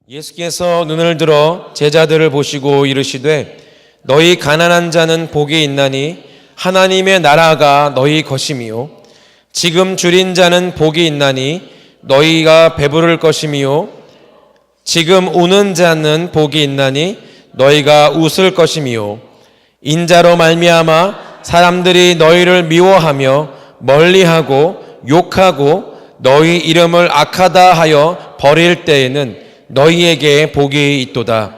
예수께서 눈을 들어 제자들을 보시고 이르시되 너희 가난한 자는 복이 있나니 하나님의 나라가 너희 것임이요 지금 줄인 자는 복이 있나니 너희가 배부를 것임이요 지금 우는 자는 복이 있나니 너희가 웃을 것임이요 인자로 말미암아 사람들이 너희를 미워하며 멀리하고 욕하고 너희 이름을 악하다 하여 버릴 때에는 너희에게 복이 있도다.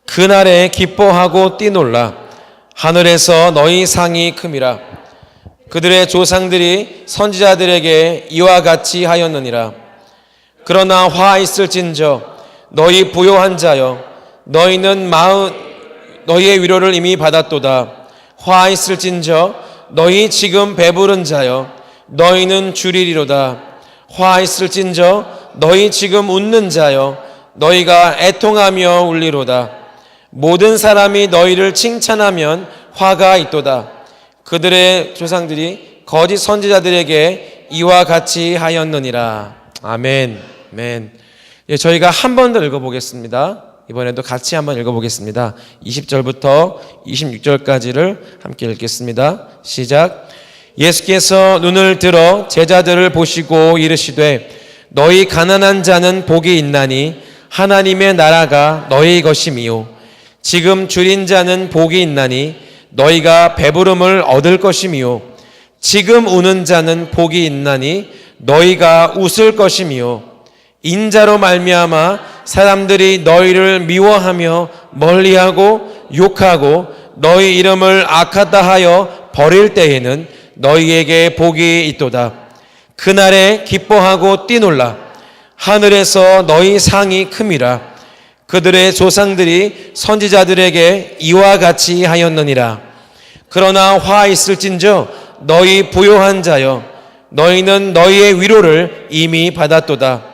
그날에 기뻐하고 뛰놀라. 하늘에서 너희 상이 큼이라. 그들의 조상들이 선지자들에게 이와 같이 하였느니라. 그러나 화 있을진저 너희 부요한 자여 너희는 너희의 위로를 이미 받았도다. 화 있을진저 너희 지금 배부른 자여 너희는 줄이리로다. 화 있을진저 너희 지금 웃는 자여 너희가 애통하며 울리로다. 모든 사람이 너희를 칭찬하면 화가 있도다. 그들의 조상들이 거짓 선지자들에게 이와 같이 하였느니라. 아멘. 아멘. 예, 저희가 한 번 더 읽어보겠습니다. 이번에도 같이 한번 읽어보겠습니다. 20절부터 26절까지를 함께 읽겠습니다. 시작. 예수께서 눈을 들어 제자들을 보시고 이르시되 너희 가난한 자는 복이 있나니 하나님의 나라가 너희 것임이요 지금 줄인 자는 복이 있나니 너희가 배부름을 얻을 것임이요 지금 우는 자는 복이 있나니 너희가 웃을 것임이요 인자로 말미암아 사람들이 너희를 미워하며 멀리하고 욕하고 너희 이름을 악하다 하여 버릴 때에는 너희에게 복이 있도다. 그날에 기뻐하고 뛰놀라. 하늘에서 너희 상이 큼이라. 그들의 조상들이 선지자들에게 이와 같이 하였느니라. 그러나 화 있을진저 너희 부요한 자여 너희는 너희의 위로를 이미 받았도다.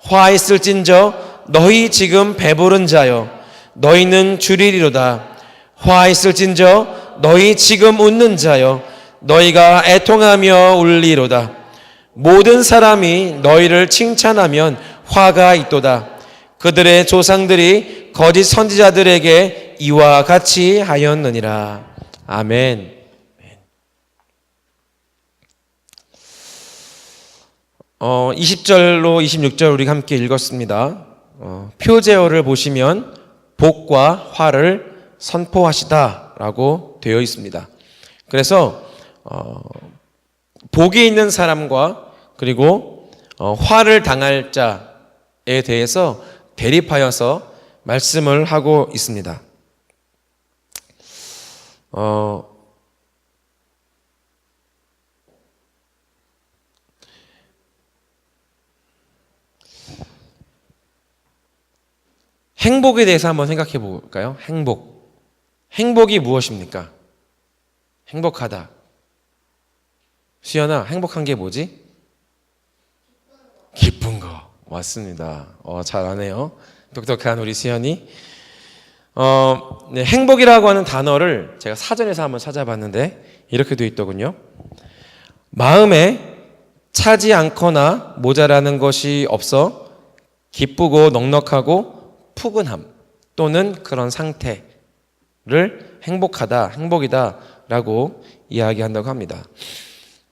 화 있을진저 너희 지금 배부른 자여 너희는 줄이리로다. 화 있을진저 너희 지금 웃는 자여 너희가 애통하며 울리로다. 모든 사람이 너희를 칭찬하면 화가 있도다. 그들의 조상들이 거짓 선지자들에게 이와 같이 하였느니라. 아멘. 20절로 26절 우리 함께 읽었습니다. 표제어를 보시면 복과 화를 선포하시다라고 되어 있습니다. 그래서 복이 있는 사람과 그리고 화를 당할 자에 대해서 대립하여서 말씀을 하고 있습니다. 행복에 대해서 한번 생각해 볼까요? 행복이 무엇입니까? 행복하다. 수연아, 행복한 게 뭐지? 기쁜 거. 맞습니다. 잘하네요. 똑똑한 우리 수연이. 네, 행복이라고 하는 단어를 제가 사전에서 한번 찾아봤는데 이렇게 되어 있더군요. 마음에 차지 않거나 모자라는 것이 없어 기쁘고 넉넉하고 푸근함 또는 그런 상태를 행복이다 라고 이야기한다고 합니다.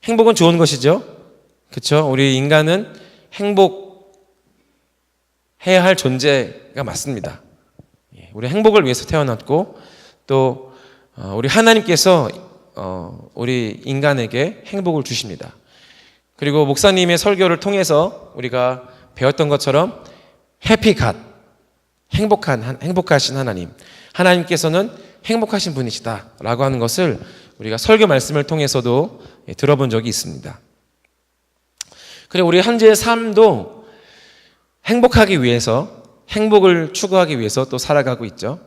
행복은 좋은 것이죠. 그렇죠? 우리 인간은 행복해야 할 존재가 맞습니다. 우리 행복을 위해서 태어났고 또 우리 하나님께서 우리 인간에게 행복을 주십니다. 그리고 목사님의 설교를 통해서 우리가 배웠던 것처럼 해피갓, 행복하신 하나님께서는 행복하신 분이시다라고 하는 것을 우리가 설교 말씀을 통해서도 들어본 적이 있습니다. 그리고 우리 현재의 삶도 행복하기 위해서, 행복을 추구하기 위해서 또 살아가고 있죠.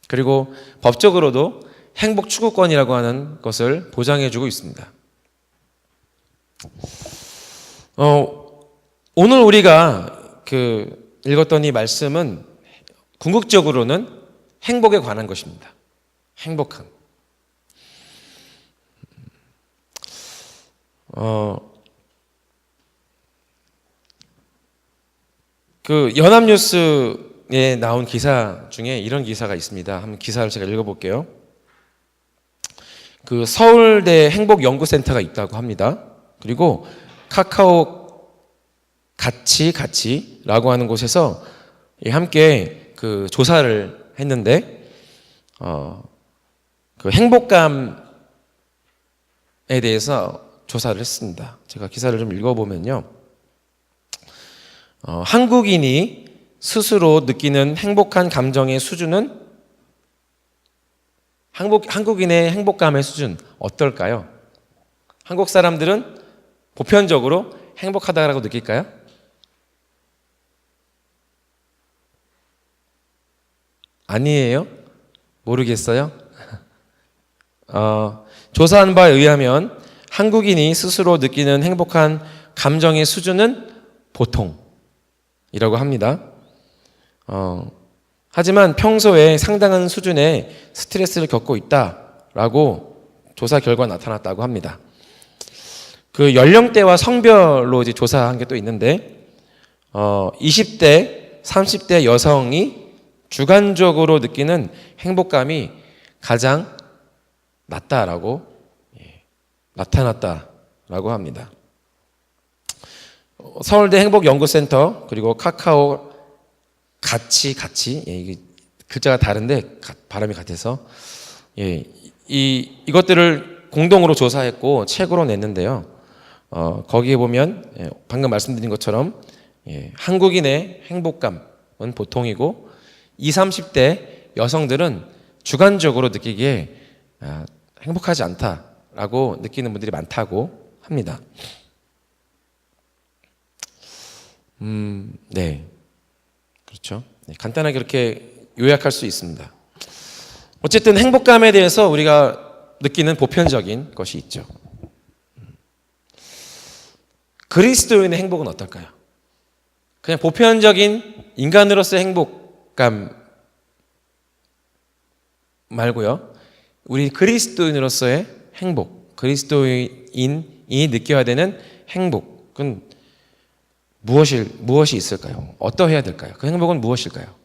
그리고 법적으로도 행복 추구권이라고 하는 것을 보장해주고 있습니다. 오늘 우리가 읽었던 이 말씀은 궁극적으로는 행복에 관한 것입니다. 행복함. 연합뉴스 나온 기사 중에 이런 기사가 있습니다. 한번 기사를 제가 읽어볼게요. 그 서울대 행복연구센터가 있다고 합니다. 그리고 카카오 같이라고 하는 곳에서 함께 그 조사를 했는데, 그 행복감에 대해서 조사를 했습니다. 제가 기사를 좀 읽어보면요. 한국인이 스스로 느끼는 행복한 감정의 수준은, 한국인의 행복감의 수준 어떨까요? 한국 사람들은 보편적으로 행복하다고 느낄까요? 아니에요? 모르겠어요? 조사한 바에 의하면 한국인이 스스로 느끼는 행복한 감정의 수준은 보통이라고 합니다. 하지만 평소에 상당한 수준의 스트레스를 겪고 있다라고 조사 결과 나타났다고 합니다. 그 연령대와 성별로 이제 조사한 게 또 있는데, 20대, 30대 여성이 주관적으로 느끼는 행복감이 가장 낮다라고 나타났다라고 합니다. 서울대 행복연구센터 그리고 카카오 같이 이게 글자가 다른데 발음이 같아서 이것들을 공동으로 조사했고 책으로 냈는데요. 거기에 보면 방금 말씀드린 것처럼 한국인의 행복감은 보통이고 20, 30대 여성들은 주관적으로 느끼기에 행복하지 않다라고 느끼는 분들이 많다고 합니다. 네. 그렇죠. 간단하게 이렇게 요약할 수 있습니다. 어쨌든 행복감에 대해서 우리가 느끼는 보편적인 것이 있죠. 그리스도인의 행복은 어떨까요? 그냥 보편적인 인간으로서의 행복감 말고요. 우리 그리스도인으로서의 행복, 그리스도인이 느껴야 되는 행복은 무엇이 있을까요? 어떠해야 될까요? 그 행복은 무엇일까요?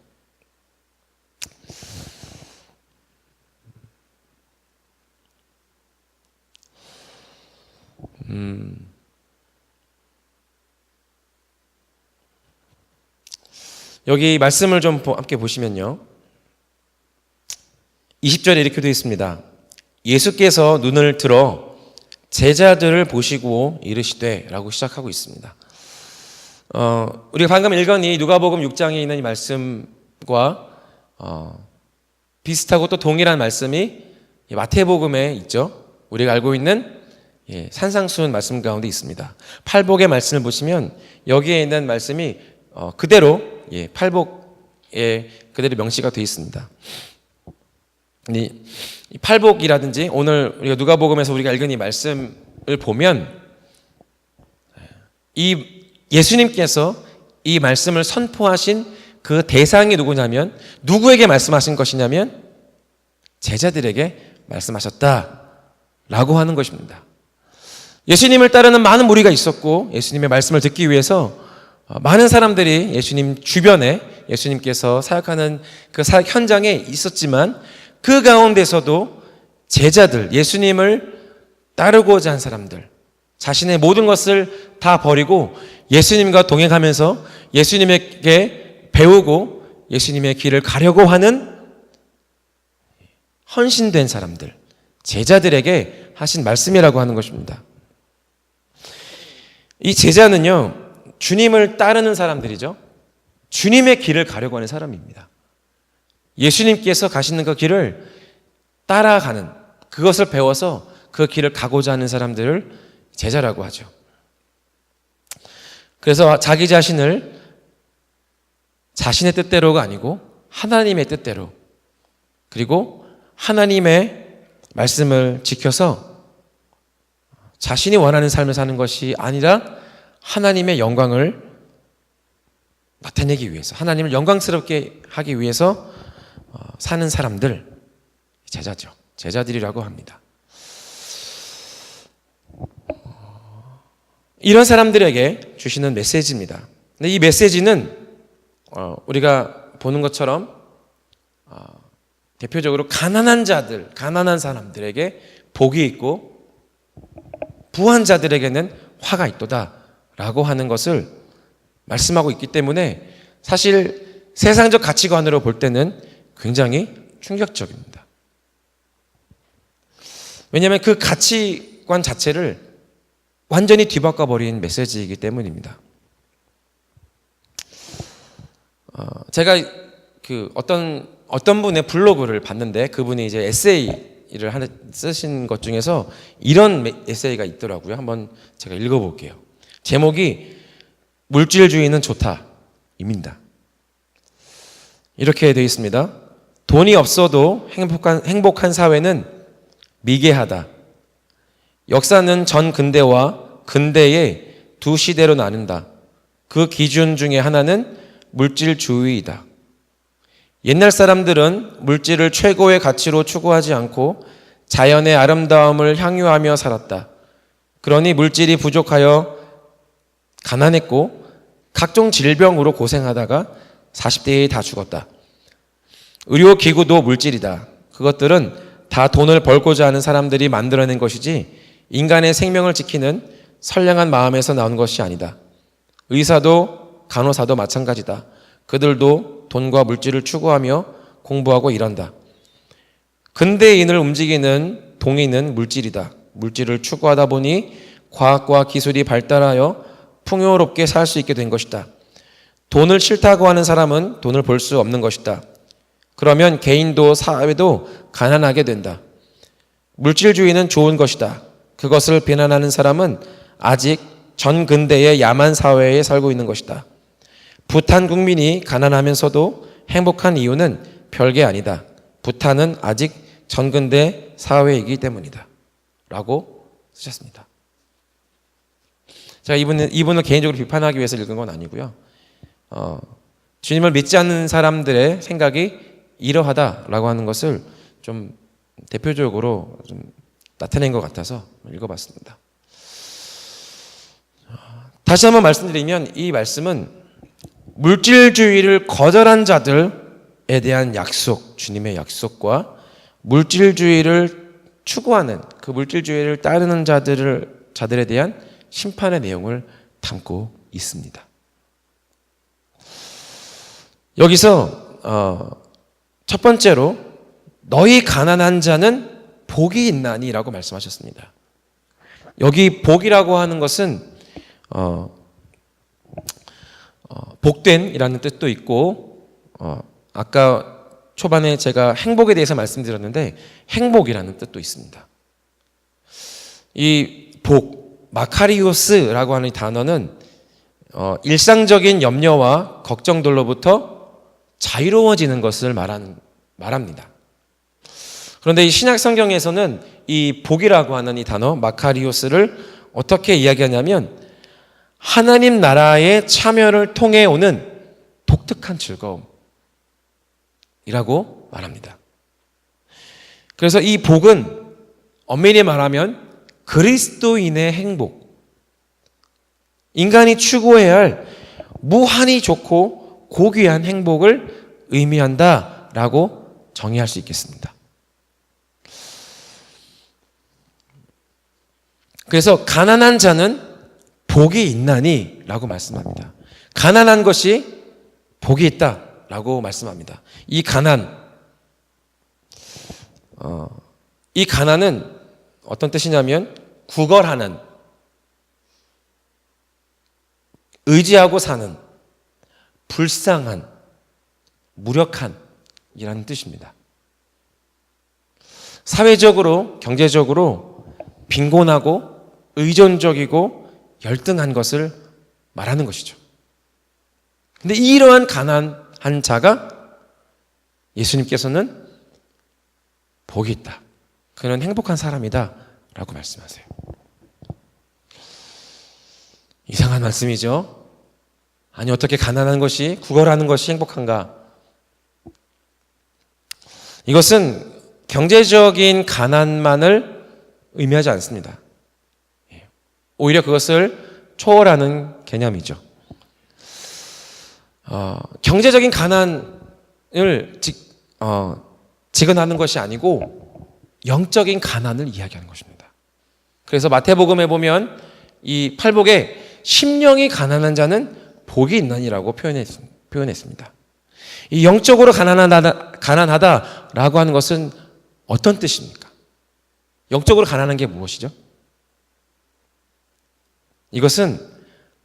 여기 말씀을 좀 함께 보시면요. 20절에 이렇게 되어 있습니다. 예수께서 눈을 들어 제자들을 보시고 이르시되 라고 시작하고 있습니다. 우리가 방금 읽은 이 누가복음 6장에 있는 이 말씀과 비슷하고 또 동일한 말씀이 마태복음에 있죠. 우리가 알고 있는 산상수훈 말씀 가운데 있습니다. 팔복의 말씀을 보시면 여기에 있는 말씀이 그대로 팔복에 그대로 명시가 되어 있습니다. 이 팔복이라든지 오늘 우리가 누가복음에서 우리가 읽은 이 말씀을 보면 이 예수님께서 이 말씀을 선포하신 그 대상이 누구냐면, 누구에게 말씀하신 것이냐면 제자들에게 말씀하셨다라고 하는 것입니다. 예수님을 따르는 많은 무리가 있었고 예수님의 말씀을 듣기 위해서 많은 사람들이 예수님 주변에 예수님께서 사역하는 그 사역 현장에 있었지만 그 가운데서도 제자들, 예수님을 따르고자 한 사람들, 자신의 모든 것을 다 버리고 예수님과 동행하면서 예수님에게 배우고 예수님의 길을 가려고 하는 헌신된 사람들, 제자들에게 하신 말씀이라고 하는 것입니다. 이 제자는요, 주님을 따르는 사람들이죠. 주님의 길을 가려고 하는 사람입니다. 예수님께서 가시는 그 길을 따라가는, 그것을 배워서 그 길을 가고자 하는 사람들을 제자라고 하죠. 그래서 자기 자신을 자신의 뜻대로가 아니고 하나님의 뜻대로, 그리고 하나님의 말씀을 지켜서 자신이 원하는 삶을 사는 것이 아니라 하나님의 영광을 나타내기 위해서, 하나님을 영광스럽게 하기 위해서 사는 사람들, 제자죠. 제자들이라고 합니다. 이런 사람들에게 주시는 메시지입니다. 근데 이 메시지는 우리가 보는 것처럼 대표적으로 가난한 자들, 가난한 사람들에게 복이 있고 부한 자들에게는 화가 있도다라고 하는 것을 말씀하고 있기 때문에 사실 세상적 가치관으로 볼 때는 굉장히 충격적입니다. 왜냐하면 그 가치관 자체를 완전히 뒤바꿔버린 메시지이기 때문입니다. 제가 어떤 분의 블로그를 봤는데 그분이 이제 에세이를 쓰신 것 중에서 이런 에세이가 있더라고요. 한번 제가 읽어볼게요. 제목이 물질주의는 좋다입니다. 이렇게 되어 있습니다. 돈이 없어도 행복한 사회는 미개하다. 역사는 전 근대와 근대의 두 시대로 나눈다. 그 기준 중에 하나는 물질주의이다. 옛날 사람들은 물질을 최고의 가치로 추구하지 않고 자연의 아름다움을 향유하며 살았다. 그러니 물질이 부족하여 가난했고 각종 질병으로 고생하다가 40대에 다 죽었다. 의료기구도 물질이다. 그것들은 다 돈을 벌고자 하는 사람들이 만들어낸 것이지 인간의 생명을 지키는 선량한 마음에서 나온 것이 아니다. 의사도 간호사도 마찬가지다. 그들도 돈과 물질을 추구하며 공부하고 일한다. 근대인을 움직이는 동의는 물질이다. 물질을 추구하다 보니 과학과 기술이 발달하여 풍요롭게 살 수 있게 된 것이다. 돈을 싫다고 하는 사람은 돈을 벌 수 없는 것이다. 그러면 개인도 사회도 가난하게 된다. 물질주의는 좋은 것이다. 그것을 비난하는 사람은 아직 전 근대의 야만 사회에 살고 있는 것이다. 부탄 국민이 가난하면서도 행복한 이유는 별게 아니다. 부탄은 아직 전근대 사회이기 때문이다. 라고 쓰셨습니다. 제가 이분을 개인적으로 비판하기 위해서 읽은 건 아니고요. 주님을 믿지 않는 사람들의 생각이 이러하다라고 하는 것을 좀 대표적으로 좀 나타낸 것 같아서 읽어봤습니다. 다시 한번 말씀드리면 이 말씀은 물질주의를 거절한 자들에 대한 약속, 주님의 약속과 물질주의를 추구하는 그 물질주의를 따르는 자들에 대한 심판의 내용을 담고 있습니다. 여기서 첫 번째로 너희 가난한 자는 복이 있나니라고 말씀하셨습니다. 여기 복이라고 하는 것은 복된이라는 뜻도 있고 아까 초반에 제가 행복에 대해서 말씀드렸는데 행복이라는 뜻도 있습니다. 이 복, 마카리오스라고 하는 이 단어는 일상적인 염려와 걱정들로부터 자유로워지는 것을 말합니다. 그런데 이 신약 성경에서는 이 복이라고 하는 이 단어 마카리오스를 어떻게 이야기하냐면 하나님 나라의 참여를 통해 오는 독특한 즐거움이라고 말합니다. 그래서 이 복은 엄밀히 말하면 그리스도인의 행복, 인간이 추구해야 할 무한히 좋고 고귀한 행복을 의미한다라고 정의할 수 있겠습니다. 그래서 가난한 자는 복이 있나니 라고 말씀합니다. 가난한 것이 복이 있다 라고 말씀합니다. 이 가난은 어떤 뜻이냐면 구걸하는, 의지하고 사는, 불쌍한, 무력한 이라는 뜻입니다. 사회적으로, 경제적으로 빈곤하고 의존적이고 열등한 것을 말하는 것이죠. 근데 이러한 가난한 자가 예수님께서는 복이 있다. 그는 행복한 사람이다. 라고 말씀하세요. 이상한 말씀이죠. 아니 어떻게 가난한 것이, 구걸하는 것이 행복한가? 이것은 경제적인 가난만을 의미하지 않습니다. 오히려 그것을 초월하는 개념이죠. 경제적인 가난 직언하는 것이 아니고 영적인 가난을 이야기하는 것입니다. 그래서 마태복음에 보면 이 팔복에 심령이 가난한 자는 복이 있나니라고 표현했습니다. 이 영적으로 가난하다라고 하는 것은 어떤 뜻입니까? 영적으로 가난한 게 무엇이죠? 이것은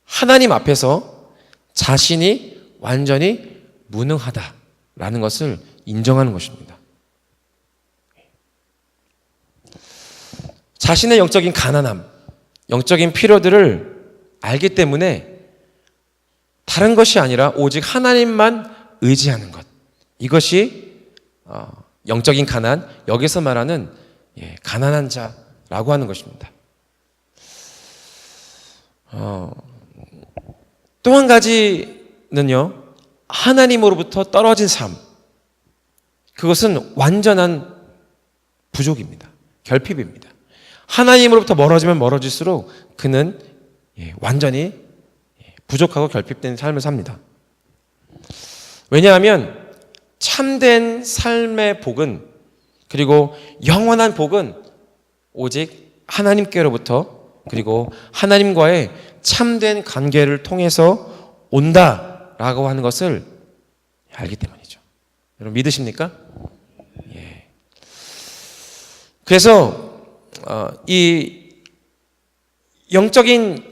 하나님 앞에서 자신이 완전히 무능하다라는 것을 인정하는 것입니다. 자신의 영적인 가난함, 영적인 필요들을 알기 때문에 다른 것이 아니라 오직 하나님만 의지하는 것. 이것이 영적인 가난, 여기서 말하는 가난한 자라고 하는 것입니다. 또 한 가지는요, 하나님으로부터 떨어진 삶. 그것은 완전한 부족입니다. 결핍입니다. 하나님으로부터 멀어지면 멀어질수록 그는 완전히 부족하고 결핍된 삶을 삽니다. 왜냐하면 참된 삶의 복은, 그리고 영원한 복은 오직 하나님께로부터, 그리고 하나님과의 참된 관계를 통해서 온다라고 하는 것을 알기 때문이죠. 여러분 믿으십니까? 예. 그래서 이 영적인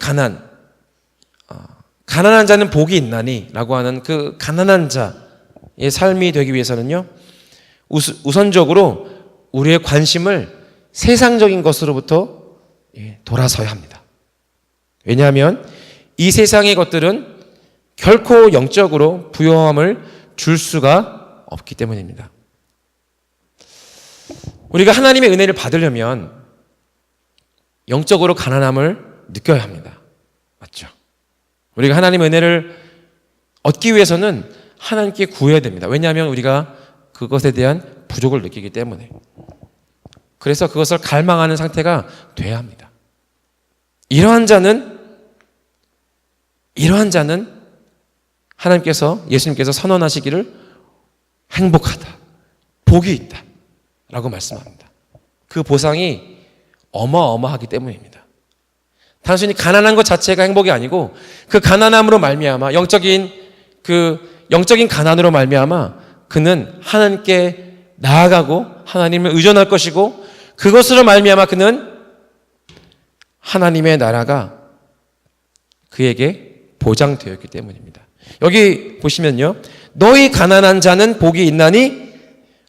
가난한 자는 복이 있나니 라고 하는 그 가난한 자의 삶이 되기 위해서는요, 우선적으로 우리의 관심을 세상적인 것으로부터 돌아서야 합니다. 왜냐하면 이 세상의 것들은 결코 영적으로 부요함을 줄 수가 없기 때문입니다. 우리가 하나님의 은혜를 받으려면 영적으로 가난함을 느껴야 합니다. 맞죠? 우리가 하나님의 은혜를 얻기 위해서는 하나님께 구해야 됩니다. 왜냐하면 우리가 그것에 대한 부족을 느끼기 때문에. 그래서 그것을 갈망하는 상태가 돼야 합니다. 이러한 자는 하나님께서, 예수님께서 선언하시기를 행복하다, 복이 있다 라고 말씀합니다. 그 보상이 어마어마하기 때문입니다. 단순히 가난한 것 자체가 행복이 아니고 그 가난함으로 말미암아, 영적인 가난으로 말미암아 그는 하나님께 나아가고 하나님을 의존할 것이고, 그것으로 말미암아 그는 하나님의 나라가 그에게 보장되었기 때문입니다. 여기 보시면요, 너희 가난한 자는 복이 있나니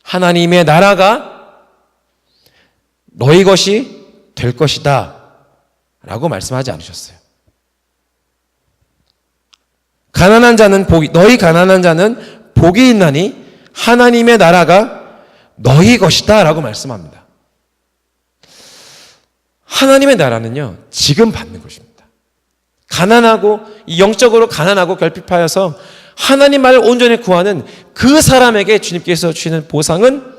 하나님의 나라가 너희 것이 될 것이다 라고 말씀하지 않으셨어요. 너희 가난한 자는 복이 있나니 하나님의 나라가 너희 것이다 라고 말씀합니다. 하나님의 나라는요, 지금 받는 것입니다. 영적으로 가난하고 결핍하여서 하나님만을 온전히 구하는 그 사람에게 주님께서 주시는 보상은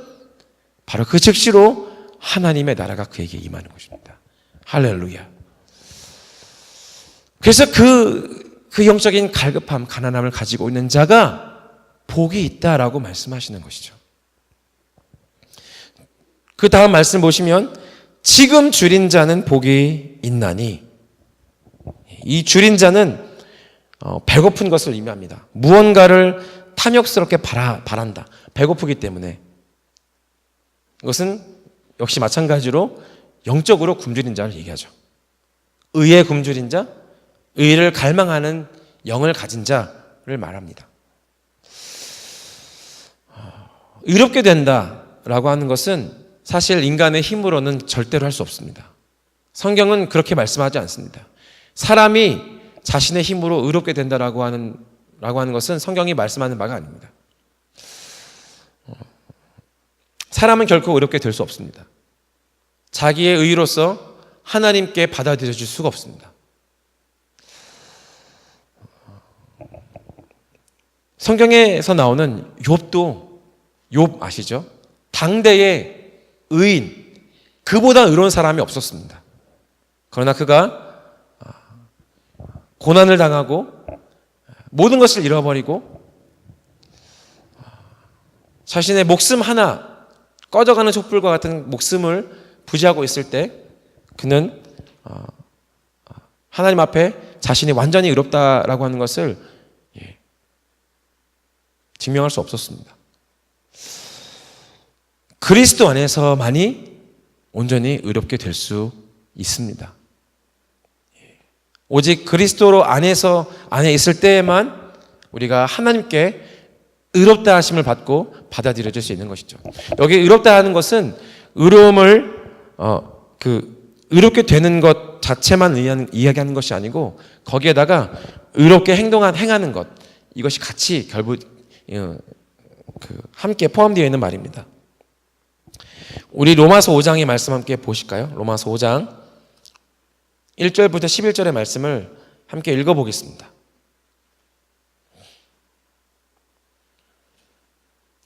바로 그 즉시로 하나님의 나라가 그에게 임하는 것입니다. 할렐루야. 그래서 그 영적인 갈급함, 가난함을 가지고 있는 자가 복이 있다라고 말씀하시는 것이죠. 그 다음 말씀 보시면 지금 줄인 자는 복이 있나니, 이 줄인 자는 배고픈 것을 의미합니다. 무언가를 탐욕스럽게 바란다. 배고프기 때문에. 이것은 역시 마찬가지로 영적으로 굶주린 자를 얘기하죠. 의에 굶주린 자, 의를 갈망하는 영을 가진 자를 말합니다. 의롭게 된다라고 하는 것은 사실 인간의 힘으로는 절대로 할 수 없습니다. 성경은 그렇게 말씀하지 않습니다. 사람이 자신의 힘으로 의롭게 된다라고 하는 것은 성경이 말씀하는 바가 아닙니다. 사람은 결코 의롭게 될 수 없습니다. 자기의 의로서 하나님께 받아들여질 수가 없습니다. 성경에서 나오는 욥 아시죠? 당대의 의인, 그보다 의로운 사람이 없었습니다. 그러나 그가 고난을 당하고 모든 것을 잃어버리고 자신의 목숨 하나, 꺼져가는 촛불과 같은 목숨을 부지하고 있을 때 그는 하나님 앞에 자신이 완전히 의롭다라고 하는 것을 증명할 수 없었습니다. 그리스도 안에서만이 온전히 의롭게 될 수 있습니다. 오직 그리스도 안에 있을 때에만 우리가 하나님께 의롭다 하심을 받고 받아들여질 수 있는 것이죠. 여기 의롭다 하는 것은 의로움을 의롭게 되는 것 자체만 이야기하는 것이 아니고 거기에다가 의롭게 행하는 것, 이것이 같이 함께 포함되어 있는 말입니다. 우리 로마서 5장의 말씀 함께 보실까요? 로마서 5장 1절부터 11절의 말씀을 함께 읽어보겠습니다.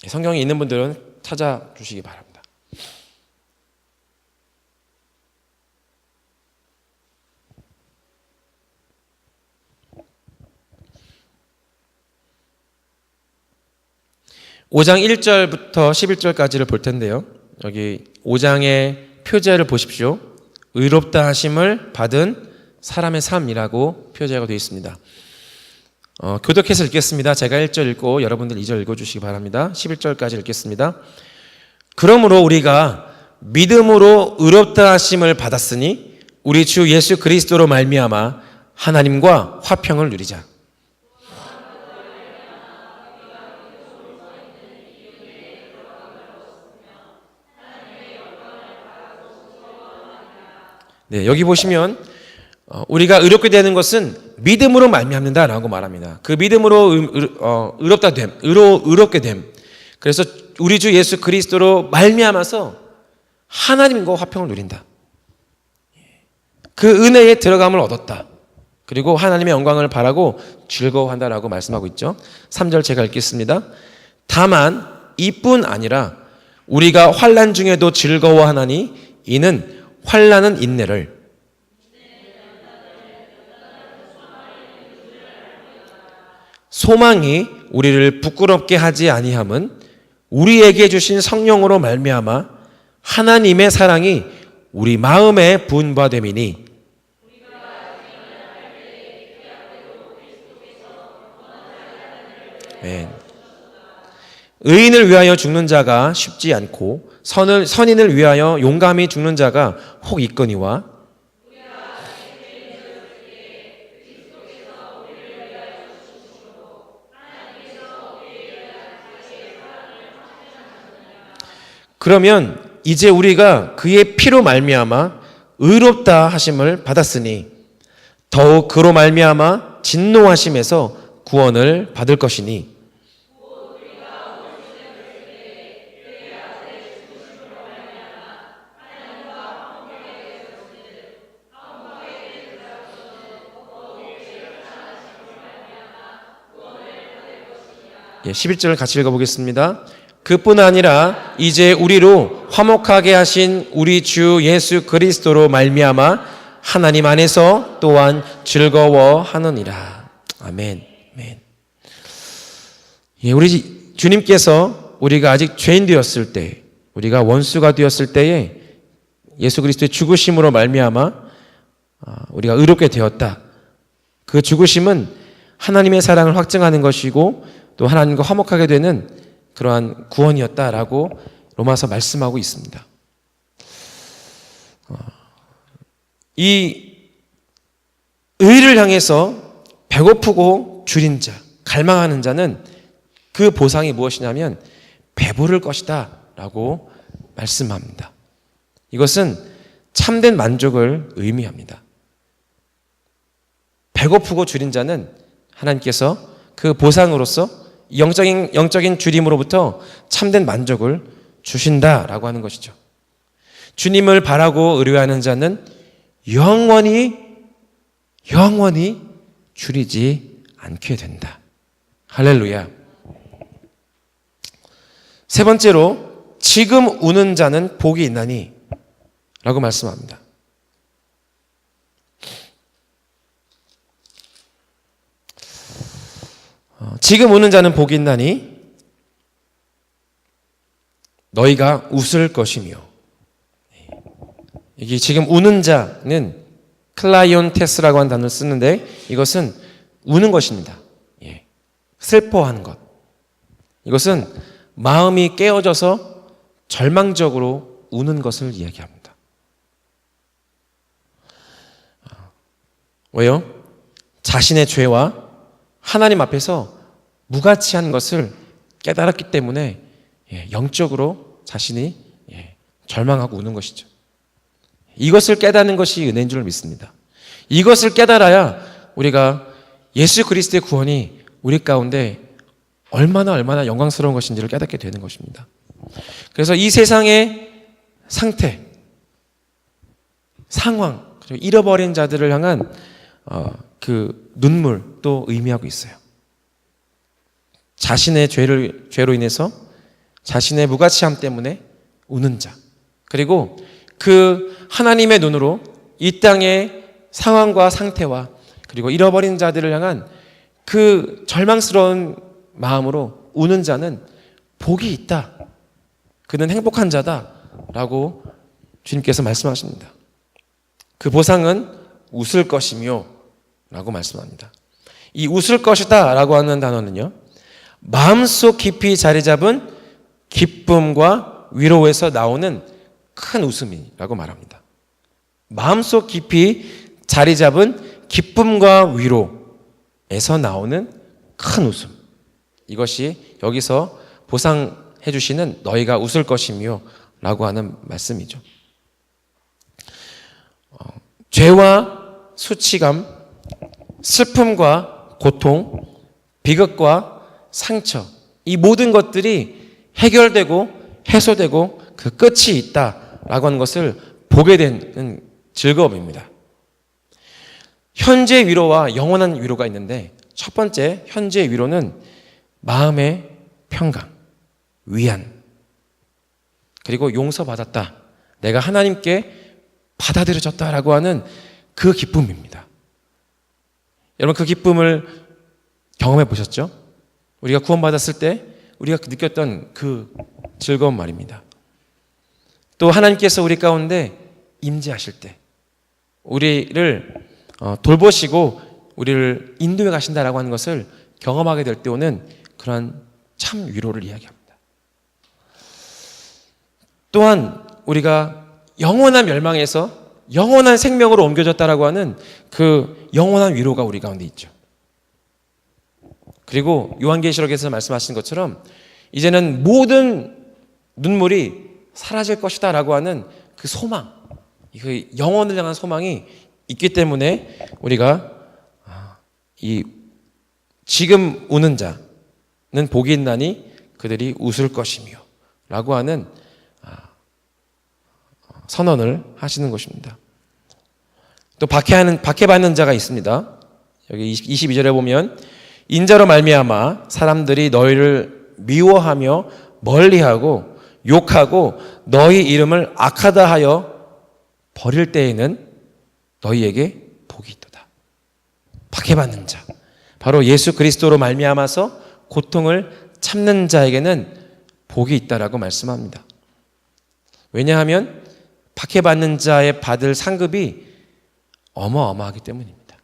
성경이 있는 분들은 찾아주시기 바랍니다. (5장) 1절부터 11절까지를 볼 텐데요. 여기 5장의 표제를 보십시오. 의롭다 하심을 받은 사람의 삶이라고 표제가 되어 있습니다. 교독해서 읽겠습니다. 제가 1절 읽고 여러분들 2절 읽어주시기 바랍니다. 11절까지 읽겠습니다. 그러므로 우리가 믿음으로 의롭다 하심을 받았으니 우리 주 예수 그리스도로 말미암아 하나님과 화평을 누리자. 네, 여기 보시면 우리가 의롭게 되는 것은 믿음으로 말미암는다라고 말합니다. 그 믿음으로 의롭게 됨. 그래서 우리 주 예수 그리스도로 말미암아서 하나님과 화평을 누린다. 그 은혜에 들어감을 얻었다. 그리고 하나님의 영광을 바라고 즐거워한다라고 말씀하고 있죠. 3절 제가 읽겠습니다. 다만 이뿐 아니라 우리가 환난 중에도 즐거워하나니 이는 환난은 인내를, 소망이 우리를 부끄럽게 하지 아니함은 우리에게 주신 성령으로 말미암아 하나님의 사랑이 우리 마음에 부은바됨이니. 의인을 위하여 죽는 자가 쉽지 않고 선인을 위하여 용감히 죽는 자가 혹 있거니와 그러면 이제 우리가 그의 피로 말미암아 의롭다 하심을 받았으니 더욱 그로 말미암아 진노하심에서 구원을 받을 것이니. 예, 11절을 같이 읽어보겠습니다. 그뿐 아니라 이제 우리로 화목하게 하신 우리 주 예수 그리스도로 말미암아 하나님 안에서 또한 즐거워하느니라. 아멘. 아멘. 예, 우리 주님께서 우리가 아직 죄인 되었을 때, 우리가 원수가 되었을 때에 예수 그리스도의 죽으심으로 말미암아 우리가 의롭게 되었다. 그 죽으심은 하나님의 사랑을 확증하는 것이고 또 하나님과 화목하게 되는 그러한 구원이었다라고 로마서 말씀하고 있습니다. 이 의를 향해서 배고프고 줄인 자, 갈망하는 자는 그 보상이 무엇이냐면 배부를 것이다 라고 말씀합니다. 이것은 참된 만족을 의미합니다. 배고프고 줄인 자는 하나님께서 그 보상으로서 영적인 주림으로부터 참된 만족을 주신다라고 하는 것이죠. 주님을 바라고 의뢰하는 자는 영원히 줄이지 않게 된다. 할렐루야. 세 번째로 지금 우는 자는 복이 있나니 라고 말씀합니다. 지금 우는 자는 복이 있나니 너희가 웃을 것이며. 이게 지금 우는 자는 클라이온테스라고 하는 단어를 쓰는데 이것은 우는 것입니다. 슬퍼하는 것. 이것은 마음이 깨어져서 절망적으로 우는 것을 이야기합니다. 왜요? 자신의 죄와 하나님 앞에서 무가치한 것을 깨달았기 때문에 영적으로 자신이 절망하고 우는 것이죠. 이것을 깨닫는 것이 은혜인 줄 믿습니다. 이것을 깨달아야 우리가 예수 그리스도의 구원이 우리 가운데 얼마나 영광스러운 것인지를 깨닫게 되는 것입니다. 그래서 이 세상의 상태, 상황, 그리고 잃어버린 자들을 향한 그 눈물도 의미하고 있어요. 자신의 죄로 인해서 자신의 무가치함 때문에 우는 자, 그리고 그 하나님의 눈으로 이 땅의 상황과 상태와 그리고 잃어버린 자들을 향한 그 절망스러운 마음으로 우는 자는 복이 있다. 그는 행복한 자다라고 주님께서 말씀하십니다. 그 보상은 웃을 것이며 라고 말씀합니다. 이 웃을 것이다 라고 하는 단어는요, 마음속 깊이 자리 잡은 기쁨과 위로에서 나오는 큰 웃음이라고 말합니다. 마음속 깊이 자리 잡은 기쁨과 위로에서 나오는 큰 웃음. 이것이 여기서 보상해 주시는 너희가 웃을 것이며 라고 하는 말씀이죠. 죄와 수치감, 슬픔과 고통, 비극과 상처, 이 모든 것들이 해결되고 해소되고 그 끝이 있다라고 하는 것을 보게 되는 즐거움입니다. 현재 위로와 영원한 위로가 있는데, 첫 번째 현재 위로는 마음의 평강, 위안, 그리고 용서받았다, 내가 하나님께 받아들여졌다라고 하는 그 기쁨입니다. 여러분, 그 기쁨을 경험해 보셨죠? 우리가 구원받았을 때 우리가 느꼈던 그 즐거운 말입니다. 또 하나님께서 우리 가운데 임재하실 때, 우리를 돌보시고 우리를 인도해 가신다라고 하는 것을 경험하게 될 때 오는 그러한 참 위로를 이야기합니다. 또한 우리가 영원한 멸망에서 영원한 생명으로 옮겨졌다라고 하는 그 영원한 위로가 우리 가운데 있죠. 그리고 요한계시록에서 말씀하신 것처럼 이제는 모든 눈물이 사라질 것이다 라고 하는 그 소망, 그 영원을 향한 소망이 있기 때문에 우리가 이 지금 우는 자는 복이 있나니 그들이 웃을 것이며 라고 하는 선언을 하시는 것입니다. 또 박해받는 자가 있습니다. 여기 22절에 보면 인자로 말미암아 사람들이 너희를 미워하며 멀리하고 욕하고 너희 이름을 악하다 하여 버릴 때에는 너희에게 복이 있도다. 박해받는 자, 바로 예수 그리스도로 말미암아서 고통을 참는 자에게는 복이 있다라고 말씀합니다. 왜냐하면 박해받는 자의 받을 상급이 어마어마하기 때문입니다.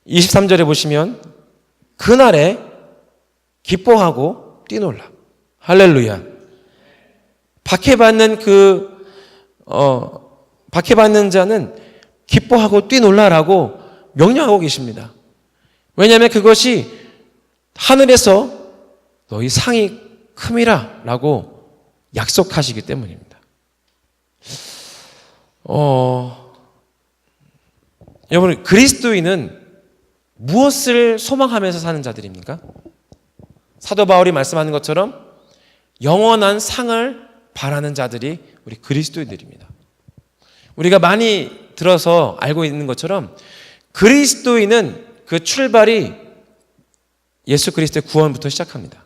23절에 보시면 그날에 기뻐하고 뛰놀라. 할렐루야. 박해받는 박해받는 자는 기뻐하고 뛰놀라라고 명령하고 계십니다. 왜냐하면 그것이 하늘에서 너희 상이 큼이라 라고 약속하시기 때문입니다. 여러분, 그리스도인은 무엇을 소망하면서 사는 자들입니까? 사도 바울이 말씀하는 것처럼 영원한 상을 바라는 자들이 우리 그리스도인들입니다. 우리가 많이 들어서 알고 있는 것처럼 그리스도인은 그 출발이 예수 그리스도의 구원부터 시작합니다.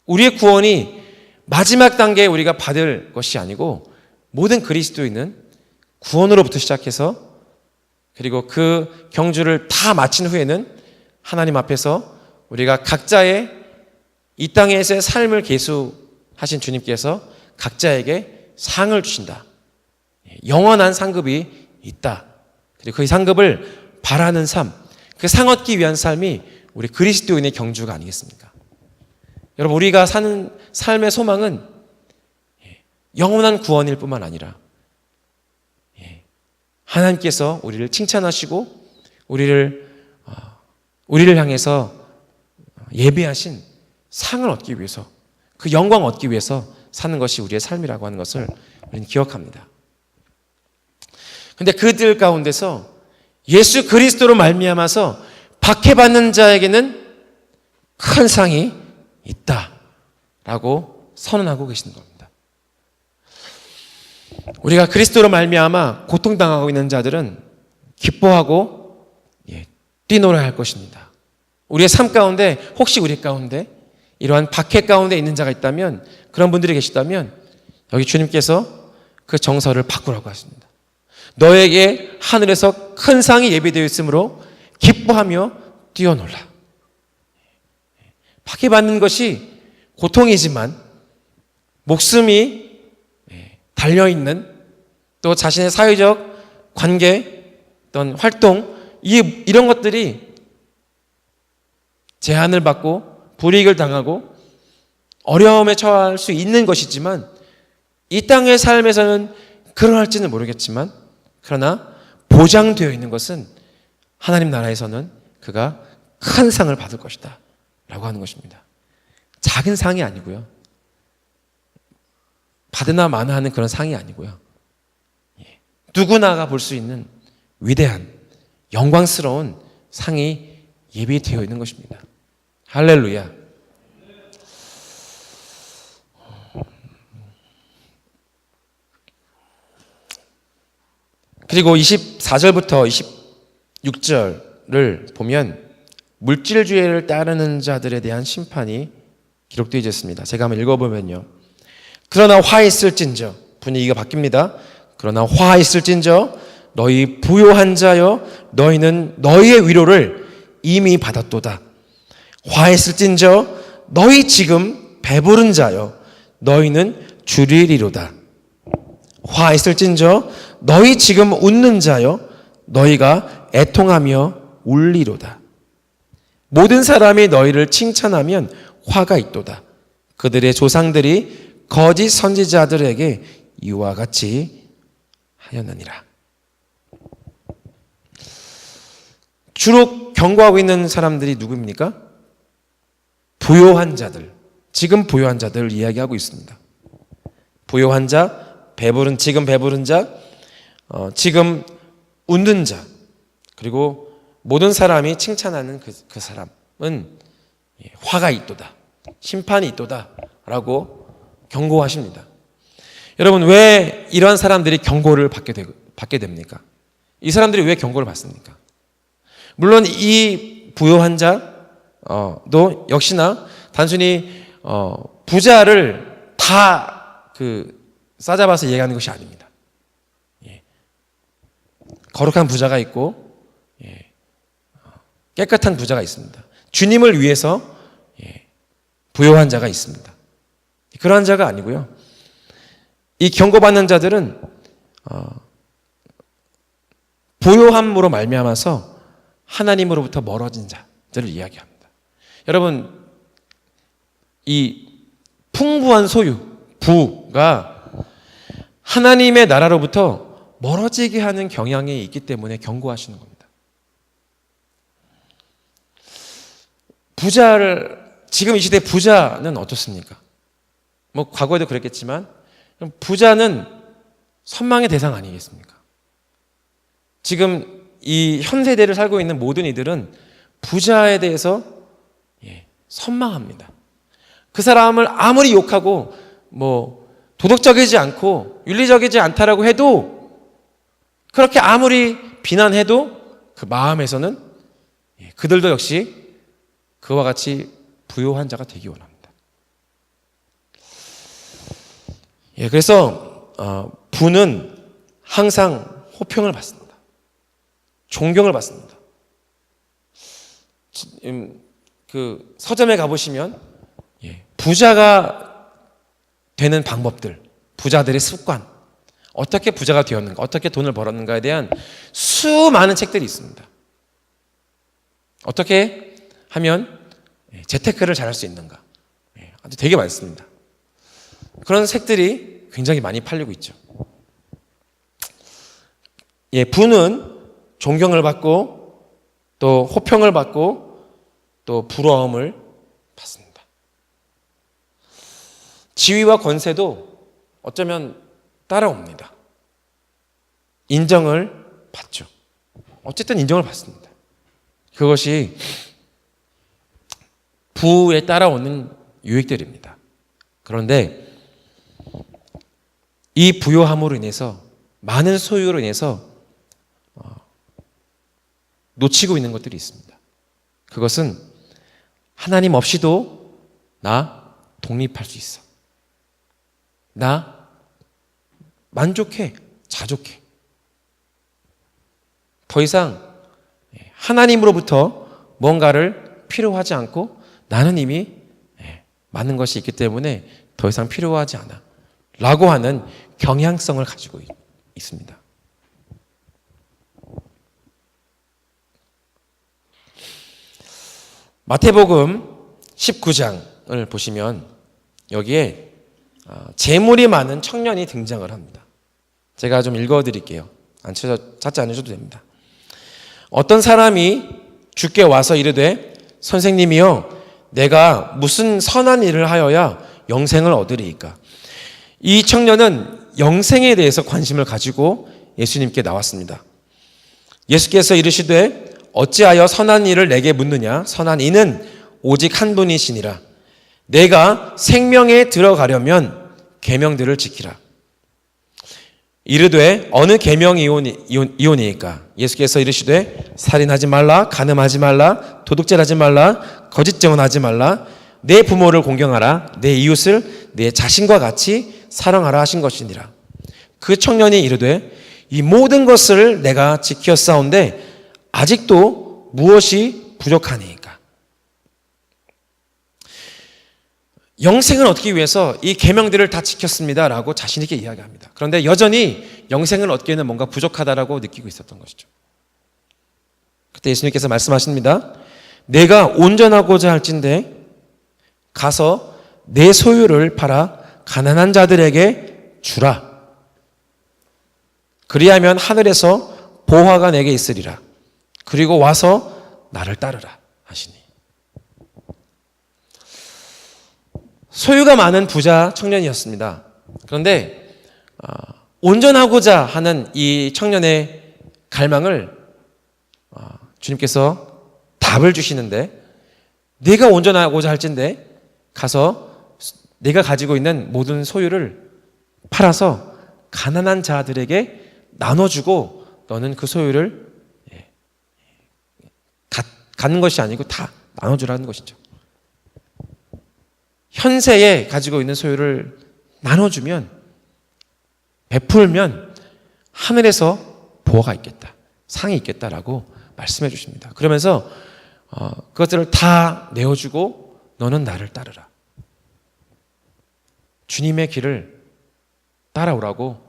우리의 구원이 마지막 단계에 우리가 받을 것이 아니고 모든 그리스도인은 구원으로부터 시작해서 그리고 그 경주를 다 마친 후에는 하나님 앞에서 우리가 각자의 이 땅에서의 삶을 계수하신 주님께서 각자에게 상을 주신다. 영원한 상급이 있다. 그리고 그 상급을 바라는 삶, 그 상 얻기 위한 삶이 우리 그리스도인의 경주가 아니겠습니까? 여러분, 우리가 사는 삶의 소망은 영원한 구원일 뿐만 아니라 하나님께서 우리를 칭찬하시고 우리를 향해서 예비하신 상을 얻기 위해서, 그 영광을 얻기 위해서 사는 것이 우리의 삶이라고 하는 것을 우리는 기억합니다. 근데 그들 가운데서 예수 그리스도로 말미암아서 박해받는 자에게는 큰 상이 있다라고 선언하고 계시는 겁니다. 우리가 그리스도로 말미암아 고통당하고 있는 자들은 기뻐하고 뛰놀아야 할 것입니다. 우리의 삶 가운데, 혹시 우리 가운데 이러한 박해 가운데 있는 자가 있다면, 그런 분들이 계시다면 여기 주님께서 그 정서를 바꾸라고 하십니다. 너에게 하늘에서 큰 상이 예비되어 있으므로 기뻐하며 뛰어놀라. 박해받는 것이 고통이지만 목숨이 달려있는, 또 자신의 사회적 관계, 어떤 활동, 이런 것들이 제한을 받고 불이익을 당하고 어려움에 처할 수 있는 것이지만, 이 땅의 삶에서는 그러할지는 모르겠지만, 그러나 보장되어 있는 것은 하나님 나라에서는 그가 큰 상을 받을 것이다 라고 하는 것입니다. 작은 상이 아니고요, 받으나 마나 하는 그런 상이 아니고요, 누구나가 볼 수 있는 위대한 영광스러운 상이 예비되어 있는 것입니다. 할렐루야. 그리고 24절부터 26절을 보면 물질주의를 따르는 자들에 대한 심판이 기록되어 있습니다. 제가 한번 읽어보면요. 그러나 화 있을진저, 분위기가 바뀝니다. 그러나 화 있을진저 너희 부요한 자여, 너희는 너희의 위로를 이미 받았도다. 화 있을진저 너희 지금 배부른 자여, 너희는 주리리로다. 화 있을진저 너희 지금 웃는 자여, 너희가 애통하며 울리로다. 모든 사람이 너희를 칭찬하면 화가 있도다. 그들의 조상들이 거짓 선지자들에게 이와 같이 하였느니라. 주로 경고하고 있는 사람들이 누구입니까? 부요한 자들, 지금 부요한 자들을 이야기하고 있습니다. 부요한 자, 지금 배부른 자, 지금 웃는 자, 그리고 모든 사람이 칭찬하는 그 사람은 화가 있도다, 심판이 있도다 라고 경고하십니다. 여러분, 왜 이러한 사람들이 경고를 받게 됩니까? 이 사람들이 왜 경고를 받습니까? 물론 이 부요한 자도 역시나 단순히 부자를 다 싸잡아서 얘기하는 것이 아닙니다. 거룩한 부자가 있고 깨끗한 부자가 있습니다. 주님을 위해서 부요한 자가 있습니다. 그러한 자가 아니고요, 이 경고받는 자들은 부요함으로 말미암아서 하나님으로부터 멀어진 자들을 이야기합니다. 여러분, 이 풍부한 소유, 부가 하나님의 나라로부터 멀어지게 하는 경향이 있기 때문에 경고하시는 겁니다. 지금 이 시대 부자는 어떻습니까? 과거에도 그랬겠지만 부자는 선망의 대상 아니겠습니까? 지금 이 현 세대를 살고 있는 모든 이들은 부자에 대해서 선망합니다. 그 사람을 아무리 욕하고 도덕적이지 않고 윤리적이지 않다라고 해도, 그렇게 아무리 비난해도 그 마음에서는 그들도 역시 그와 같이 부요한 자가 되기 원합니다. 그래서 부는 항상 호평을 받습니다. 존경을 받습니다. 그 서점에 가보시면 부자가 되는 방법들, 부자들의 습관, 어떻게 부자가 되었는가, 어떻게 돈을 벌었는가에 대한 수많은 책들이 있습니다. 어떻게 하면 재테크를 잘할 수 있는가, 아주 되게 많습니다. 그런 책들이 굉장히 많이 팔리고 있죠. 부는 존경을 받고 또 호평을 받고 또 부러움을 받습니다. 지위와 권세도 어쩌면 따라옵니다. 인정을 받죠. 어쨌든 인정을 받습니다. 그것이 부에 따라오는 유익들입니다. 그런데 이 부요함으로 인해서, 많은 소유로 인해서 놓치고 있는 것들이 있습니다. 그것은 하나님 없이도 나 독립할 수 있어. 나 만족해, 자족해. 더 이상 하나님으로부터 뭔가를 필요하지 않고 나는 이미 많은 것이 있기 때문에 더 이상 필요하지 않아 라고 하는 경향성을 가지고 있습니다. 마태복음 19장을 보시면 여기에 재물이 많은 청년이 등장을 합니다. 제가 좀 읽어드릴게요. 찾지 않으셔도 됩니다. 어떤 사람이 주께 와서 이르되 선생님이여 내가 무슨 선한 일을 하여야 영생을 얻으리이까. 이 청년은 영생에 대해서 관심을 가지고 예수님께 나왔습니다. 예수께서 이르시되 어찌하여 선한 일을 내게 묻느냐. 선한 이는 오직 한 분이시니라. 내가 생명에 들어가려면 계명들을 지키라. 이르되 어느 계명이오니이까. 예수께서 이르시되 살인하지 말라, 간음하지 말라, 도둑질하지 말라, 거짓 증언하지 말라, 내 부모를 공경하라, 내 이웃을 내 자신과 같이 사랑하라 하신 것이니라. 그 청년이 이르되 이 모든 것을 내가 지켰사온데 아직도 무엇이 부족하니까. 영생을 얻기 위해서 이 계명들을 다 지켰습니다라고 자신 있게 이야기합니다. 그런데 여전히 영생을 얻기에는 뭔가 부족하다라고 느끼고 있었던 것이죠. 그때 예수님께서 말씀하십니다. 내가 온전하고자 할진대 가서 내 소유를 팔아 가난한 자들에게 주라. 그리하면 하늘에서 보화가 내게 있으리라. 그리고 와서 나를 따르라 하시니. 소유가 많은 부자 청년이었습니다. 그런데 온전하고자 하는 이 청년의 갈망을 주님께서 답을 주시는데, 내가 온전하고자 할진대 가서 내가 가지고 있는 모든 소유를 팔아서 가난한 자들에게 나눠주고 너는 그 소유를 갖는 것이 아니고 다 나눠주라는 것이죠. 현세에 가지고 있는 소유를 나눠주면, 베풀면 하늘에서 보화가 있겠다, 상이 있겠다라고 말씀해 주십니다. 그러면서 그것들을 다 내어주고 너는 나를 따르라. 주님의 길을 따라오라고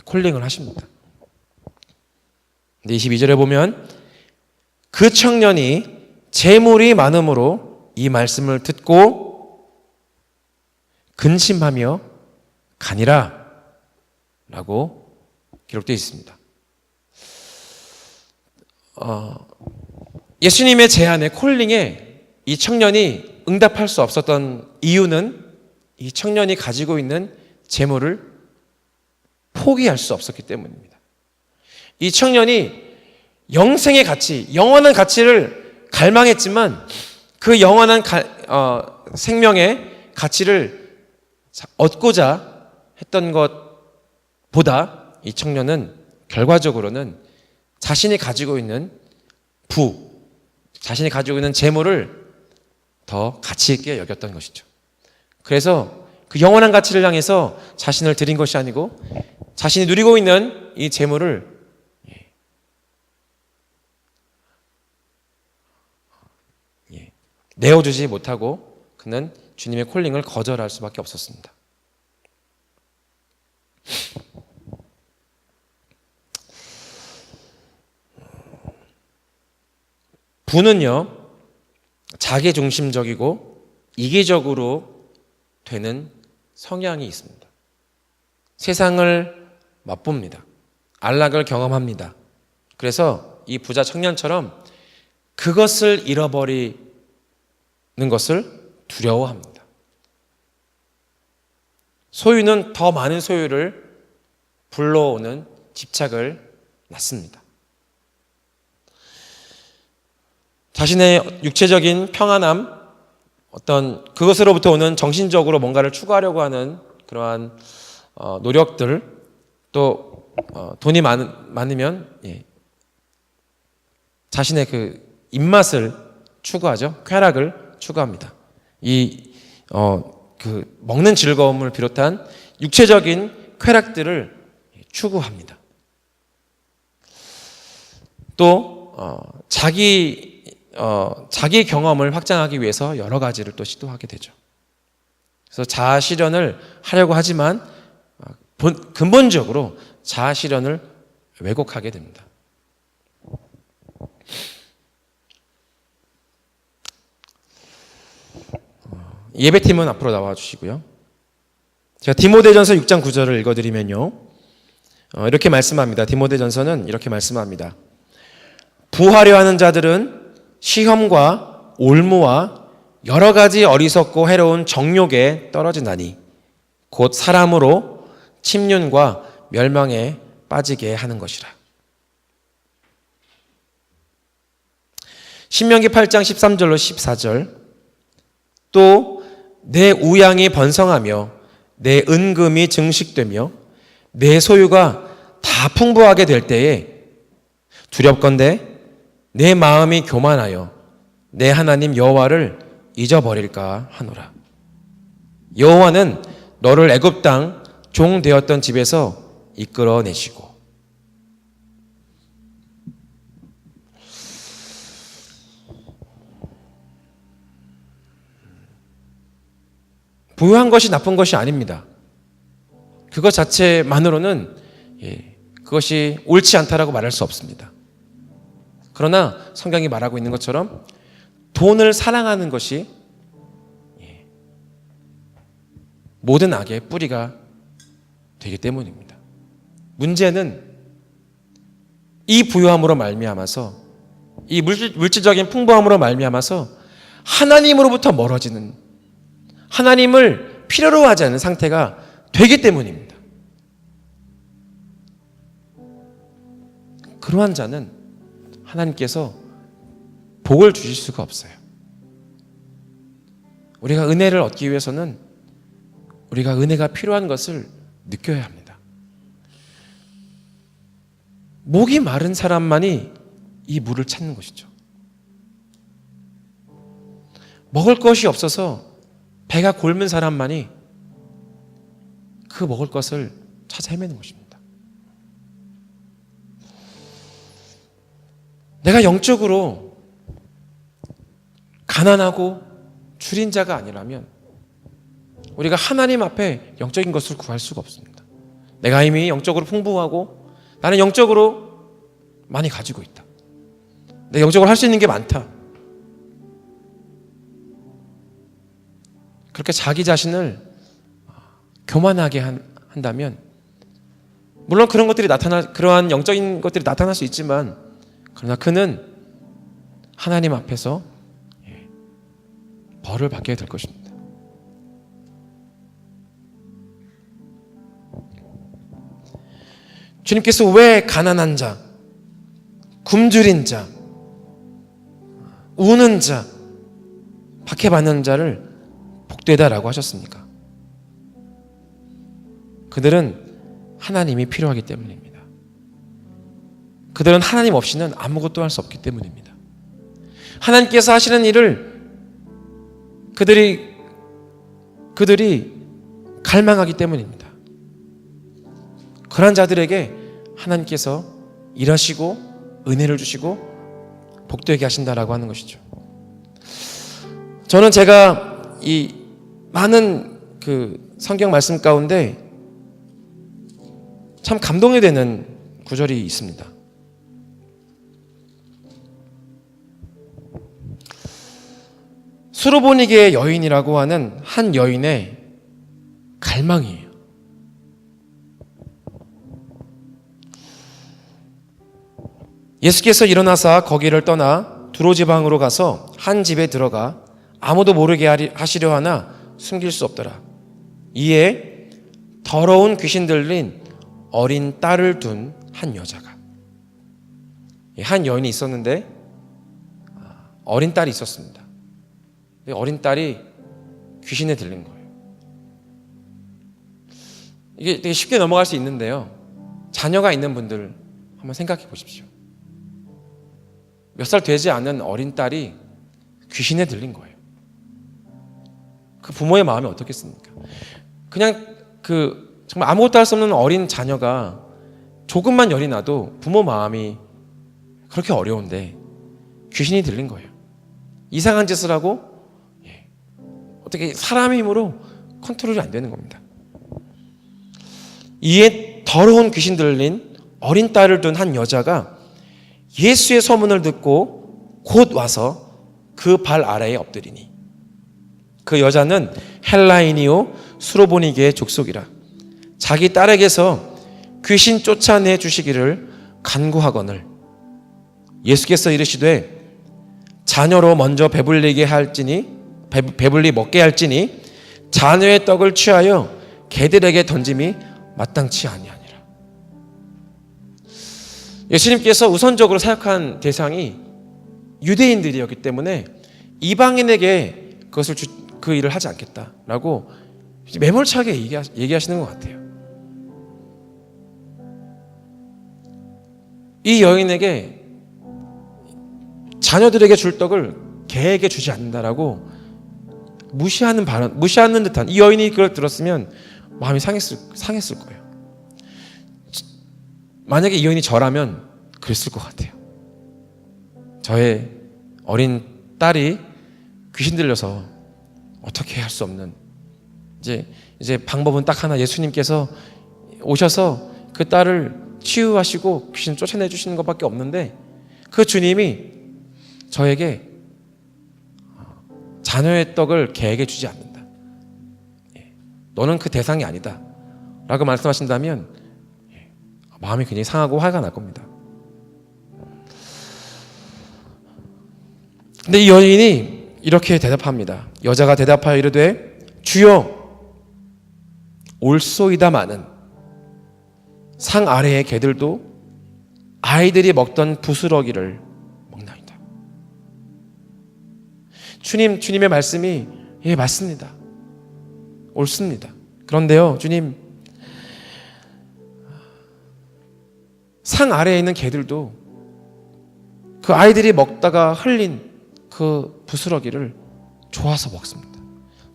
콜링을 하십니다. 근데 22절에 보면 그 청년이 재물이 많음으로 이 말씀을 듣고 근심하며 가니라 라고 기록되어 있습니다. 예수님의 제안에, 콜링에 이 청년이 응답할 수 없었던 이유는 이 청년이 가지고 있는 재물을 포기할 수 없었기 때문입니다. 이 청년이 영생의 가치, 영원한 가치를 갈망했지만 그 영원한 생명의 가치를 얻고자 했던 것보다 이 청년은 결과적으로는 자신이 가지고 있는 자신이 가지고 있는 재물을 더 가치 있게 여겼던 것이죠. 그래서 그 영원한 가치를 향해서 자신을 드린 것이 아니고 자신이 누리고 있는 이 재물을 내어주지 못하고 그는 주님의 콜링을 거절할 수밖에 없었습니다. 부는요, 자기중심적이고 이기적으로 되는 성향이 있습니다. 세상을 맛봅니다. 안락을 경험합니다. 그래서 이 부자 청년처럼 그것을 잃어버리는 것을 두려워합니다. 소유는 더 많은 소유를 불러오는 집착을 낳습니다. 자신의 육체적인 평안함, 어떤 그것으로부터 오는 정신적으로 뭔가를 추구하려고 하는 그러한 노력들, 또 돈이 많으면 자신의 그 입맛을 추구하죠. 쾌락을 추구합니다. 그 먹는 즐거움을 비롯한 육체적인 쾌락들을 추구합니다. 또 자기 경험을 확장하기 위해서 여러 가지를 또 시도하게 되죠. 그래서 자아 실현을 하려고 하지만 근본적으로 자아 실현을 왜곡하게 됩니다. 예배팀은 앞으로 나와 주시고요. 제가 디모데전서 6장 9절을 읽어드리면요, 이렇게 말씀합니다. 디모데전서는 이렇게 말씀합니다. 부하려 하는 자들은 시험과 올무와 여러 가지 어리석고 해로운 정욕에 떨어진다니 곧 사람으로 침륜과 멸망에 빠지게 하는 것이라. 신명기 8장 13절로 14절, 또 내 우양이 번성하며 내 은금이 증식되며 내 소유가 다 풍부하게 될 때에 두렵건대 내 마음이 교만하여 내 하나님 여호와를 잊어버릴까 하노라. 여호와는 너를 애굽 땅 종 되었던 집에서 이끌어내시고. 부유한 것이 나쁜 것이 아닙니다. 그것 자체만으로는 그것이 옳지 않다라고 말할 수 없습니다. 그러나 성경이 말하고 있는 것처럼 돈을 사랑하는 것이 모든 악의 뿌리가 되기 때문입니다. 문제는 이 부유함으로 말미암아서, 이 물질적인 풍부함으로 말미암아서 하나님으로부터 멀어지는, 하나님을 필요로 하지 않는 상태가 되기 때문입니다. 그러한 자는 하나님께서 복을 주실 수가 없어요. 우리가 은혜를 얻기 위해서는 우리가 은혜가 필요한 것을 느껴야 합니다. 목이 마른 사람만이 이 물을 찾는 것이죠. 먹을 것이 없어서 배가 곪은 사람만이 그 먹을 것을 찾아 헤매는 것입니다. 내가 영적으로 가난하고 줄인 자가 아니라면 우리가 하나님 앞에 영적인 것을 구할 수가 없습니다. 내가 이미 영적으로 풍부하고 나는 영적으로 많이 가지고 있다. 내가 영적으로 할 수 있는 게 많다. 그렇게 자기 자신을 교만하게 한다면, 물론 그러한 영적인 것들이 나타날 수 있지만, 그러나 그는 하나님 앞에서 벌을 받게 될 것입니다. 주님께서 왜 가난한 자, 굶주린 자, 우는 자, 박해받는 자를 복되다라고 하셨습니까? 그들은 하나님이 필요하기 때문입니다. 그들은 하나님 없이는 아무것도 할 수 없기 때문입니다. 하나님께서 하시는 일을 그들이 갈망하기 때문입니다. 그런 자들에게 하나님께서 일하시고 은혜를 주시고 복되게 하신다라고 하는 것이죠. 저는 제가 이 많은 그 성경 말씀 가운데 참 감동이 되는 구절이 있습니다. 수로보니게의 여인이라고 하는 한 여인의 갈망이에요. 예수께서 일어나사 거기를 떠나 두로 지방으로 가서 한 집에 들어가 아무도 모르게 하시려 하나 숨길 수 없더라. 이에 더러운 귀신 들린 어린 딸을 둔 한 여자가, 한 여인이 있었는데 어린 딸이 있었습니다. 어린 딸이 귀신에 들린 거예요. 이게 되게 쉽게 넘어갈 수 있는데요, 자녀가 있는 분들 한번 생각해 보십시오. 몇 살 되지 않은 어린 딸이 귀신에 들린 거예요. 그 부모의 마음이 어떻겠습니까? 그냥 정말 아무것도 할 수 없는 어린 자녀가 조금만 열이 나도 부모 마음이 그렇게 어려운데 귀신이 들린 거예요. 이상한 짓을 하고 어떻게 사람의 힘으로 컨트롤이 안 되는 겁니다. 이에 더러운 귀신 들린 어린 딸을 둔 한 여자가 예수의 소문을 듣고 곧 와서 그 발 아래에 엎드리니, 그 여자는 헬라인이요 수로보니게의 족속이라 자기 딸에게서 귀신 쫓아내 주시기를 간구하거늘 예수께서 이르시되 자녀로 먼저 배불리 먹게 할지니 자녀의 떡을 취하여 개들에게 던짐이 마땅치 아니하니라. 예수님께서 우선적으로 사역한 대상이 유대인들이었기 때문에 이방인에게 그 일을 하지 않겠다라고 매몰차게 얘기하시는 것 같아요. 이 여인에게 자녀들에게 줄 떡을 개에게 주지 않는다라고 무시하는 듯한, 이 여인이 그걸 들었으면 마음이 상했을 거예요. 만약에 이 여인이 저라면 그랬을 것 같아요. 저의 어린 딸이 귀신 들려서 어떻게 할 수 없는, 이제 방법은 딱 하나, 예수님께서 오셔서 그 딸을 치유하시고 귀신 쫓아내 주시는 것밖에 없는데, 그 주님이 저에게 자녀의 떡을 개에게 주지 않는다, 너는 그 대상이 아니다 라고 말씀하신다면 마음이 굉장히 상하고 화가 날 겁니다. 근데 이 여인이 이렇게 대답합니다. 여자가 대답하여 이르되 주여 옳소이다마는 상 아래의 개들도 아이들이 먹던 부스러기를 먹나이다. 주님의 말씀이 맞습니다. 옳습니다. 그런데요, 주님, 상 아래에 있는 개들도 그 아이들이 먹다가 흘린 그 부스러기를 좋아서 먹습니다.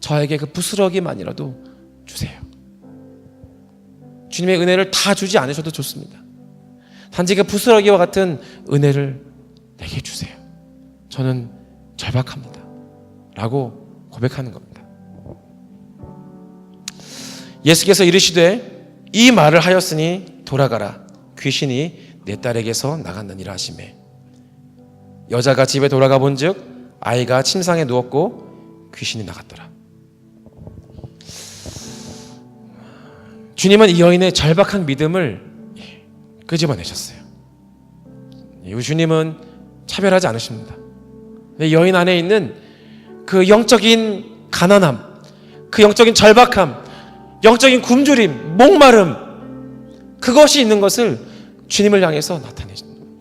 저에게 그 부스러기만이라도 주세요. 주님의 은혜를 다 주지 않으셔도 좋습니다. 단지 그 부스러기와 같은 은혜를 내게 주세요. 저는 절박합니다 라고 고백하는 겁니다. 예수께서 이르시되 이 말을 하였으니 돌아가라, 귀신이 내 딸에게서 나갔느니라 하시매, 여자가 집에 돌아가 본즉 아이가 침상에 누웠고 귀신이 나갔더라. 주님은 이 여인의 절박한 믿음을 끄집어내셨어요. 이 주님은 차별하지 않으십니다. 이 여인 안에 있는 그 영적인 가난함, 그 영적인 절박함, 영적인 굶주림, 목마름, 그것이 있는 것을 주님을 향해서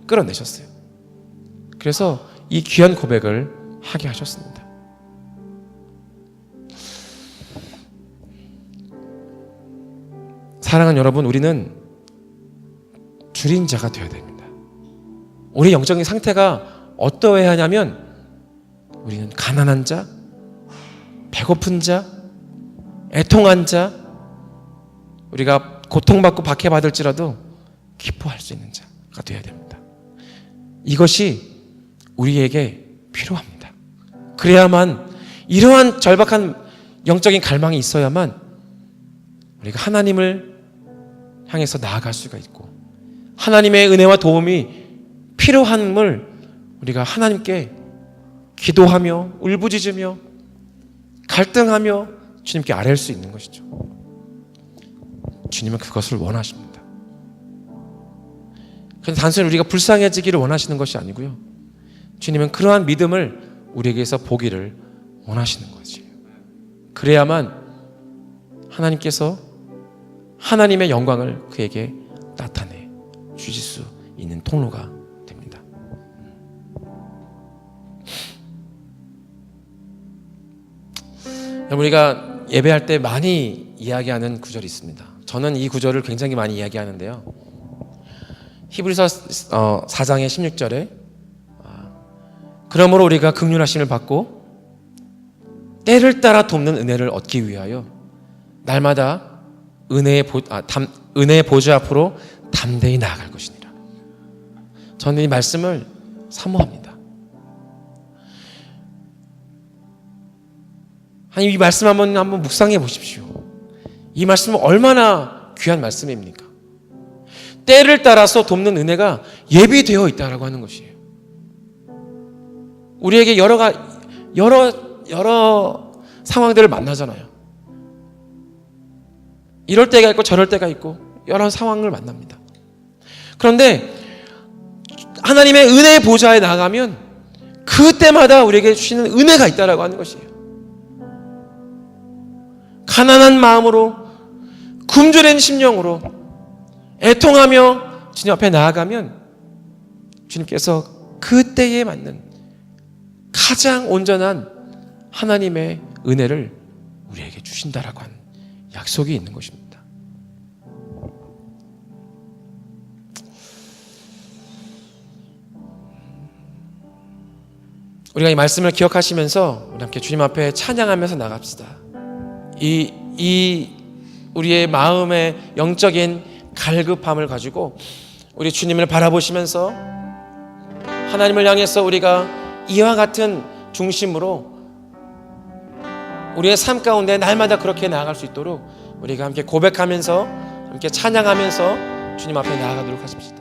끌어내셨어요. 그래서 이 귀한 고백을 하게 하셨습니다. 사랑하는 여러분, 우리는 줄인 자가 되어야 됩니다. 우리 영적인 상태가 어떠해야 하냐면, 우리는 가난한 자, 배고픈 자, 애통한 자, 우리가 고통받고 박해받을지라도 기뻐할 수 있는 자가 되어야 됩니다. 이것이 우리에게 필요합니다. 그래야만 이러한 절박한 영적인 갈망이 있어야만 우리가 하나님을 향해서 나아갈 수가 있고, 하나님의 은혜와 도움이 필요함을 우리가 하나님께 기도하며 울부짖으며 갈등하며 주님께 아뢰을 수 있는 것이죠. 주님은 그것을 원하십니다. 그런데 단순히 우리가 불쌍해지기를 원하시는 것이 아니고요, 주님은 그러한 믿음을 우리에게서 보기를 원하시는 거지. 그래야만 하나님께서 하나님의 영광을 그에게 나타내 주실 수 있는 통로가 됩니다. 우리가 예배할 때 많이 이야기하는 구절이 있습니다. 저는 이 구절을 굉장히 많이 이야기하는데요. 히브리서 4장의 16절에 그러므로 우리가 긍휼하심을 받고 때를 따라 돕는 은혜를 얻기 위하여 날마다 은혜의 보좌 앞으로 담대히 나아갈 것이니라. 저는 이 말씀을 사모합니다. 이 말씀 한번 묵상해 보십시오. 이 말씀은 얼마나 귀한 말씀입니까? 때를 따라서 돕는 은혜가 예비되어 있다라고 하는 것이에요. 우리에게 여러 상황들을 만나잖아요. 이럴 때가 있고 저럴 때가 있고 여러 상황을 만납니다. 그런데 하나님의 은혜의 보좌에 나가면 그때마다 우리에게 주시는 은혜가 있다라고 하는 것이에요. 가난한 마음으로 굶주린 심령으로 애통하며 주님 앞에 나아가면 주님께서 그때에 맞는 가장 온전한 하나님의 은혜를 우리에게 주신다라고 하는 약속이 있는 것입니다. 우리가 이 말씀을 기억하시면서 우리 함께 주님 앞에 찬양하면서 나갑시다. 우리의 마음의 영적인 갈급함을 가지고 우리 주님을 바라보시면서 하나님을 향해서 우리가 이와 같은 중심으로 우리의 삶 가운데 날마다 그렇게 나아갈 수 있도록 우리가 함께 고백하면서 함께 찬양하면서 주님 앞에 나아가도록 하십시다.